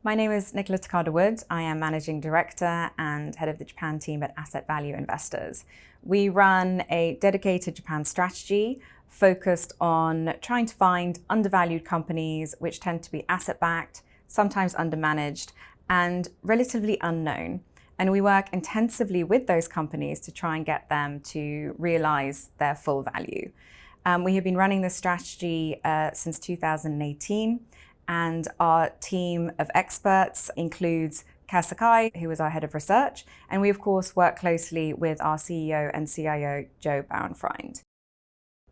My name is Nicola Takada. I am Managing Director and Head of the Japan team at Asset Value Investors. We run a dedicated Japan strategy focused on trying to find undervalued companies which tend to be asset-backed, sometimes undermanaged, and relatively unknown. And we work intensively with those companies to try and get them to realize their full value. We have been running this strategy since 2018. And our team of experts includes Sakai, who is our head of research, and we of course work closely with our CEO and CIO, Joe Bauernfreund.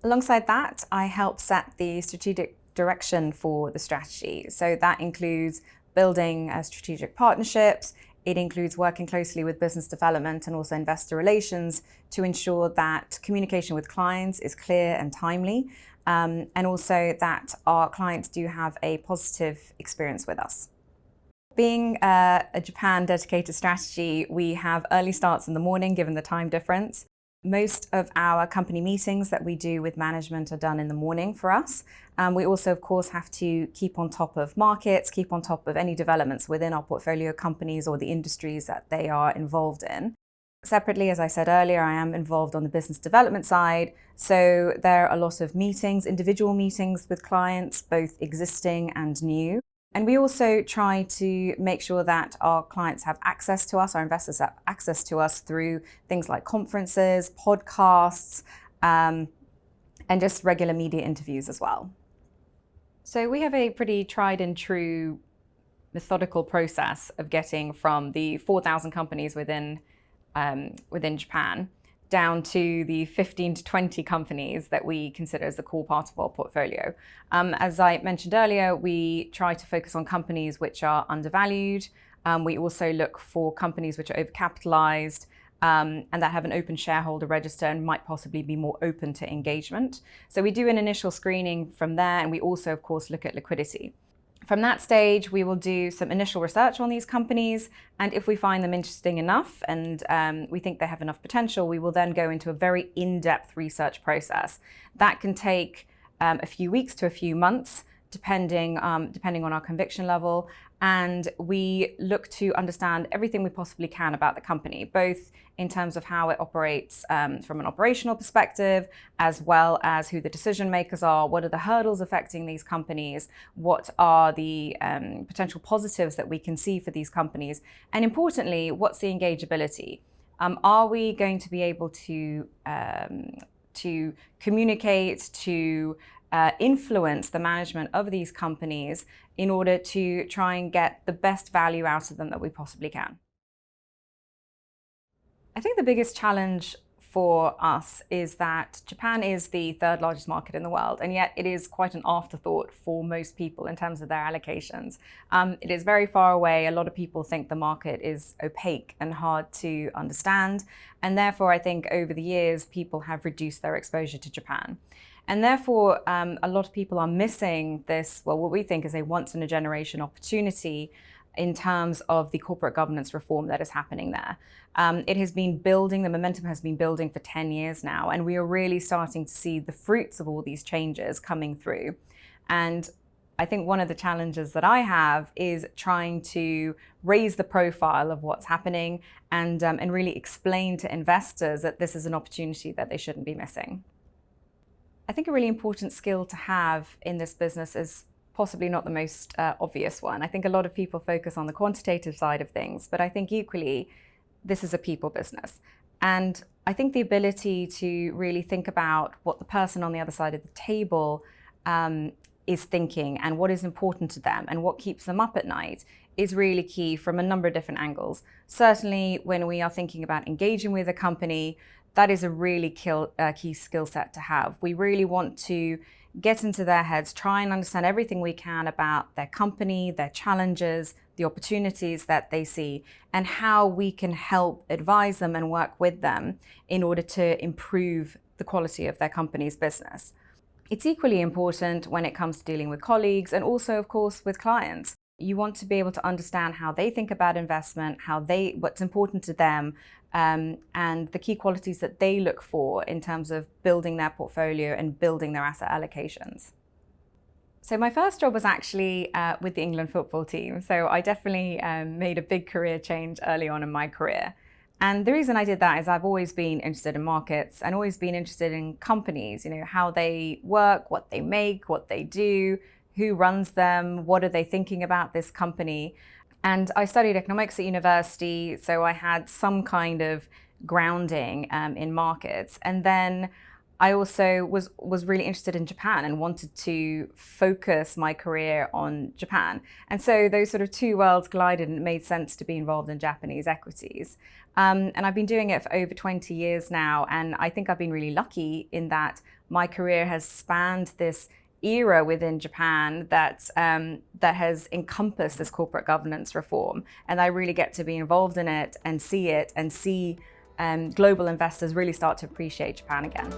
Alongside that, I help set the strategic direction for the strategy. So that includes building strategic partnerships. It includes working closely with business development and also investor relations to ensure that communication with clients is clear and timely, and also that our clients do have a positive experience with us. Being a Japan dedicated strategy, we have early starts in the morning given the time difference. Most of our company meetings that we do with management are done in the morning for us. We also, of course, have to keep on top of markets, keep on top of any developments within our portfolio companies or the industries that they are involved in. Separately, as I said earlier, I am involved on the business development side. So there are a lot of meetings, individual meetings with clients, both existing and new. And we also try to make sure that our clients have access to us, our investors have access to us through things like conferences, podcasts, and just regular media interviews as well. So we have a pretty tried and true methodical process of getting from the 4,000 companies within Japan down to the 15 to 20 companies that we consider as the core part of our portfolio. As I mentioned earlier, we try to focus on companies which are undervalued. We also look for companies which are overcapitalized and that have an open shareholder register and might possibly be more open to engagement. So we do an initial screening from there, and we also, of course, look at liquidity. From that stage, we will do some initial research on these companies, and if we find them interesting enough and we think they have enough potential, we will then go into a very in-depth research process. That can take a few weeks to a few months, depending on our conviction level, and we look to understand everything we possibly can about the company, both in terms of how it operates from an operational perspective, as well as who the decision makers are, what are the hurdles affecting these companies, what are the potential positives that we can see for these companies, and importantly, what's the engageability? Are we going to be able to communicate, to influence the management of these companies in order to try and get the best value out of them that we possibly can? I think the biggest challenge for us is that Japan is the third largest market in the world, and yet it is quite an afterthought for most people in terms of their allocations. It is very far away. A lot of people think the market is opaque and hard to understand, and therefore I think over the years people have reduced their exposure to Japan. And therefore, a lot of people are missing this, well, what we think is a once-in-a-generation opportunity in terms of the corporate governance reform that is happening there. It has been building, the momentum has been building for 10 years now, and we are really starting to see the fruits of all these changes coming through. And I think one of the challenges that I have is trying to raise the profile of what's happening and really explain to investors that this is an opportunity that they shouldn't be missing. I think a really important skill to have in this business is possibly not the most obvious one. I think a lot of people focus on the quantitative side of things, but I think equally, this is a people business. And I think the ability to really think about what the person on the other side of the table is thinking and what is important to them and what keeps them up at night is really key from a number of different angles. Certainly, when we are thinking about engaging with a company, that is a really key skill set to have. We really want to get into their heads, try and understand everything we can about their company, their challenges, the opportunities that they see, and how we can help advise them and work with them in order to improve the quality of their company's business. It's equally important when it comes to dealing with colleagues and also, of course, with clients. You want to be able to understand how they think about investment, what's important to them, and the key qualities that they look for in terms of building their portfolio and building their asset allocations. So my first job was actually with the England football team. So I definitely made a big career change early on in my career. And the reason I did that is I've always been interested in markets and always been interested in companies, how they work, what they make, what they do, who runs them, what are they thinking about this company. And I studied economics at university, so I had some kind of grounding in markets. And then I also was really interested in Japan and wanted to focus my career on Japan. And so those sort of two worlds collided, and it made sense to be involved in Japanese equities. And I've been doing it for over 20 years now, and I think I've been really lucky in that my career has spanned this era within Japan that has encompassed this corporate governance reform. And I really get to be involved in it and see global investors really start to appreciate Japan again.